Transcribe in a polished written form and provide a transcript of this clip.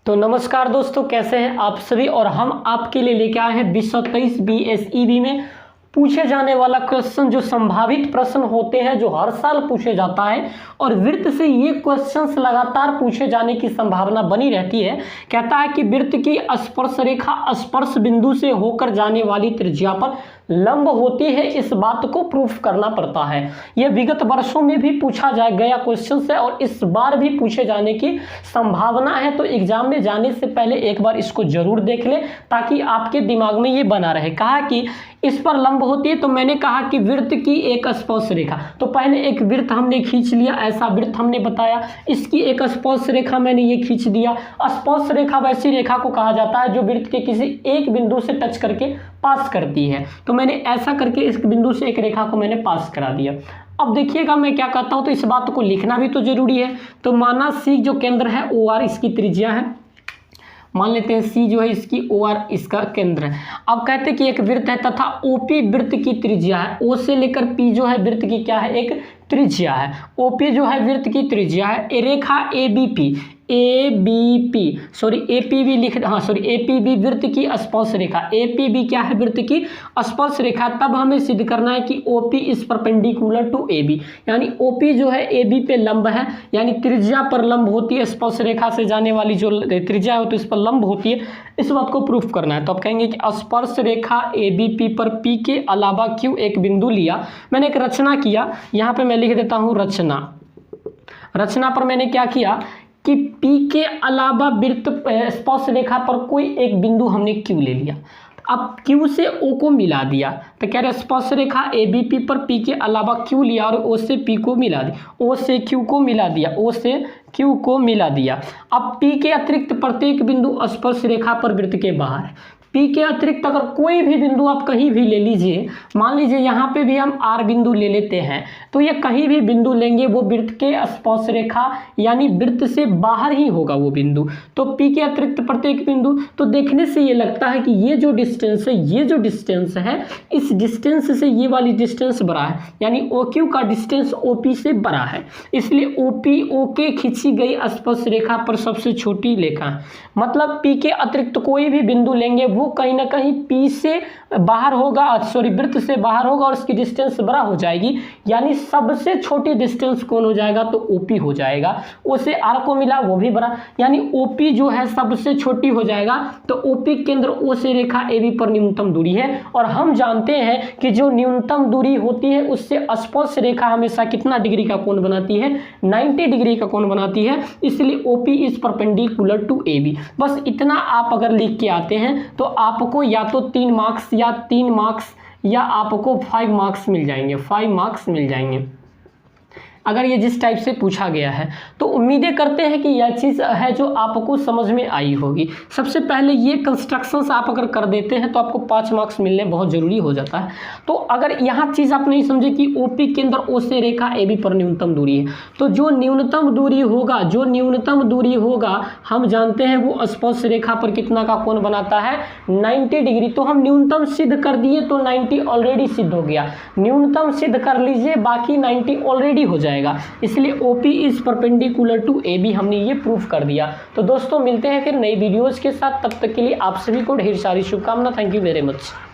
तो नमस्कार दोस्तों, कैसे हैं आप सभी। और हम आपके लिए लेके आए हैं 2023 BSEB में पूछे जाने वाला क्वेश्चन, जो संभावित प्रश्न होते हैं जो हर साल पूछे जाता है और वृत्त से ये क्वेश्चंस लगातार पूछे जाने की संभावना बनी रहती है। कहता है कि वृत्त की स्पर्श रेखा स्पर्श बिंदु से होकर जाने वाली त्रिज्या पर लंब होती है, इस बात को प्रूफ करना पड़ता है। यह विगत वर्षों में भी पूछा गया क्वेश्चन है और इस बार भी पूछे जाने की संभावना है। तो एग्जाम में जाने से पहले एक बार इसको जरूर देख ले ताकि आपके दिमाग में ये बना रहे। कहा कि इस पर लंब होती है, तो मैंने कहा कि वृत्त की एक स्पर्श रेखा, तो पहले एक वृत्त हमने खींच लिया, ऐसा वृत्त हमने बताया, इसकी एक स्पर्श रेखा मैंने ये खींच दिया। स्पर्श रेखा वैसी रेखा को कहा जाता है जो वृत्त के किसी एक बिंदु से टच करके पास करती है। तो मैंने ऐसा करके इस बिंदु से एक रेखा को मैंने पास करा दिया। अब देखिएगा मैं क्या कहता हूं, तो इस बात को लिखना भी तो जरूरी है। तो माना सी जो केंद्र है OR इसकी त्रिज्या है, मान लेते हैं सी जो है इसकी OR इसका केंद्र है। अब कहते हैं कि एक वृत्त है तथा OP वृत्त की त्रिज्या है। O से लेकर P जो है वृत्त की क्या है, एक त्रिज्या है। OP जो है वृत्त की त्रिज्या है। रेखा APB वृत्त की स्पर्श रेखा। APB क्या है, वृत्त की स्पर्श रेखा। तब हमें सिद्ध करना है कि OP is perpendicular to AB, यानी OP जो है AB पे लंब है, यानी त्रिज्या पर लंब होती है। स्पर्श रेखा से जाने वाली जो त्रिज्या है तो इस पर लंब होती है, इस बात को प्रूफ करना है। तो आप कहेंगे कि स्पर्श रेखा ABP पर P के अलावा Q एक बिंदु लिया। मैंने एक रचना किया, यहाँ पे मैं लिख देता हूँ रचना पर मैंने क्या किया कि P के अलावा वृत्त स्पर्श रेखा पर कोई एक बिंदु हमने Q ले लिया। अब Q से O को मिला दिया, तो कह रहे स्पर्श रेखा ABP पर P के अलावा Q लिया और O से P को मिला दिया, O से Q को मिला दिया, O से Q को मिला दिया। अब P के अतिरिक्त प्रत्येक बिंदु स्पर्श रेखा पर वृत्त के बाहर है। P के अतिरिक्त अगर कोई भी बिंदु आप कहीं भी ले लीजिए, मान लीजिए यहाँ पे भी हम R बिंदु ले लेते हैं, तो ये कहीं भी बिंदु लेंगे वो वृत्त के स्पर्श रेखा यानी वृत्त से बाहर ही होगा वो बिंदु। तो P के अतिरिक्त प्रत्येक बिंदु, तो देखने से ये लगता है कि ये जो डिस्टेंस है, इस डिस्टेंस से ये वाली डिस्टेंस बड़ा है, यानी OQ का डिस्टेंस OP से बड़ा है, इसलिए OP OK खींची गई स्पर्श रेखा पर सबसे छोटी रेखा है। मतलब P के अतिरिक्त कोई भी बिंदु लेंगे वो कहीं ना कहीं P से बाहर होगा, वृत्त से बाहर होगा और उसकी डिस्टेंस बड़ा हो जाएगी, यानी सबसे छोटी डिस्टेंस कौन हो जाएगा, तो OP हो जाएगा। O से R को मिला वो भी बड़ा, यानी OP जो है सबसे छोटी हो जाएगा। तो OP केंद्र O से रेखा AB पर न्यूनतम दूरी है, और हम जानते हैं कि जो न्यूनतम दूरी होती है उससे स्पर्श रेखा हमेशा कितना डिग्री का कोण बनाती है, 90 डिग्री का कोण बनाती है, इसलिए OP is perpendicular to AB। बस इतना आप अगर लिख के आते हैं तो आपको या तो 3 मार्क्स या 3 मार्क्स या आपको 5 मार्क्स मिल जाएंगे, 5 मार्क्स मिल जाएंगे अगर ये जिस टाइप से पूछा गया है। तो उम्मीदें करते हैं कि यह चीज़ है जो आपको समझ में आई होगी। सबसे पहले ये कंस्ट्रक्शंस आप अगर कर देते हैं तो आपको 5 मार्क्स मिलने बहुत ज़रूरी हो जाता है। तो अगर यहाँ चीज़ आप नहीं समझे कि OP केंद्र O से रेखा AB पर न्यूनतम दूरी है, तो जो न्यूनतम दूरी होगा हम जानते हैं वो स्पर्श रेखा पर कितना का कोण बनाता है, 90 डिग्री। तो हम न्यूनतम सिद्ध कर दिए तो 90 ऑलरेडी सिद्ध हो गया, न्यूनतम सिद्ध कर लीजिए बाकी 90 ऑलरेडी हो जाएगा, इसलिए OP is perpendicular to AB हमने ये प्रूफ कर दिया। तो दोस्तों मिलते हैं फिर नई वीडियोस के साथ, तब तक के लिए आप सभी को ढेर सारी शुभकामनाएं। Thank you very much.